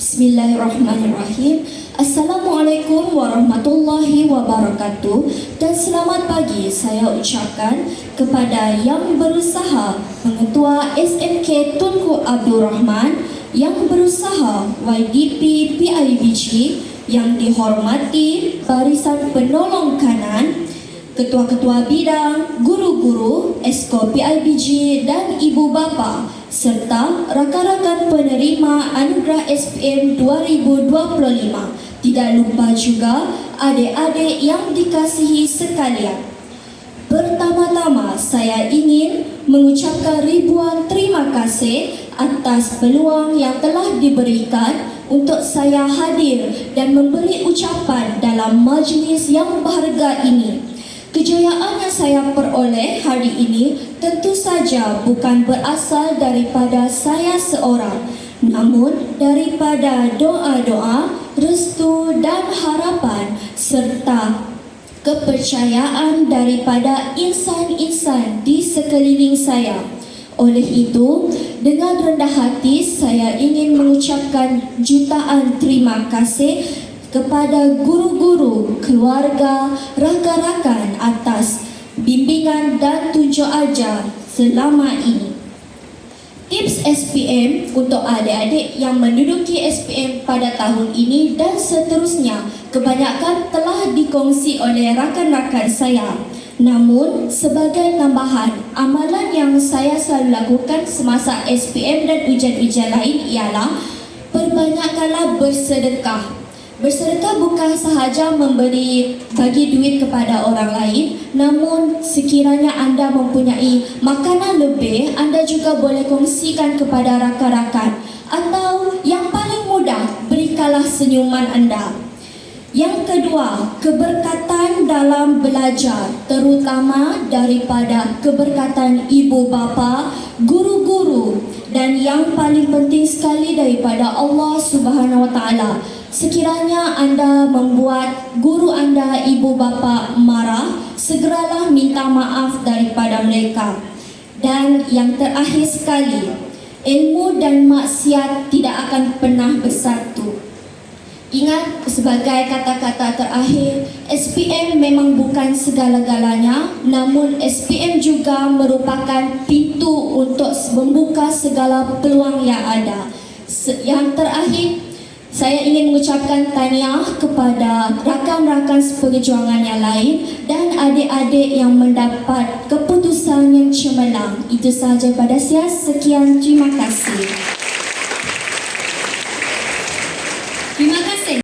Bismillahirrahmanirrahim. Assalamualaikum warahmatullahi wabarakatuh. Dan selamat pagi saya ucapkan kepada yang berusaha Pengetua SMK Tunku Abdul Rahman, yang berusaha YDP PIBG, yang dihormati Barisan Penolong Kanan, ketua-ketua bidang, guru-guru, Esko PIBG dan ibu bapa, serta rakan-rakan penerima Anugerah SPM 2025. Tidak lupa juga adik-adik yang dikasihi sekalian. Pertama-tama saya ingin mengucapkan ribuan terima kasih atas peluang yang telah diberikan untuk saya hadir dan memberi ucapan dalam majlis yang berharga ini. Kejayaan yang saya peroleh hari ini tentu saja bukan berasal daripada saya seorang, namun daripada doa-doa, restu dan harapan serta kepercayaan daripada insan-insan di sekeliling saya. Oleh itu, dengan rendah hati saya ingin mengucapkan jutaan terima kasih kepada guru-guru, keluarga, rakan-rakan atas bimbingan dan tunjuk ajar selama ini. Tips SPM untuk adik-adik yang menduduki SPM pada tahun ini dan seterusnya kebanyakan telah dikongsi oleh rakan-rakan saya. Namun, sebagai tambahan, amalan yang saya selalu lakukan semasa SPM dan ujian-ujian lain ialah perbanyakkanlah bersedekah. Bersedekah bukan sahaja bagi duit kepada orang lain, namun sekiranya anda mempunyai makanan lebih, anda juga boleh kongsikan kepada rakan-rakan. Atau yang paling mudah, berikanlah senyuman anda. Yang kedua, keberkatan dalam belajar, terutama daripada keberkatan ibu bapa, guru-guru, dan yang paling penting sekali daripada Allah Subhanahu Wa Taala. Sekiranya anda membuat guru anda, ibu bapa marah, segeralah minta maaf daripada mereka. Dan yang terakhir sekali, ilmu dan maksiat tidak akan pernah bersatu. Ingat, sebagai kata-kata terakhir, SPM memang bukan segala-galanya, namun SPM juga merupakan pintu untuk membuka segala peluang yang ada. Yang terakhir, saya ingin mengucapkan tahniah kepada rakan-rakan seperjuangan yang lain dan adik-adik yang mendapat keputusan yang cemerlang. Itu sahaja pada saya. Sekian, terima kasih. Terima kasih.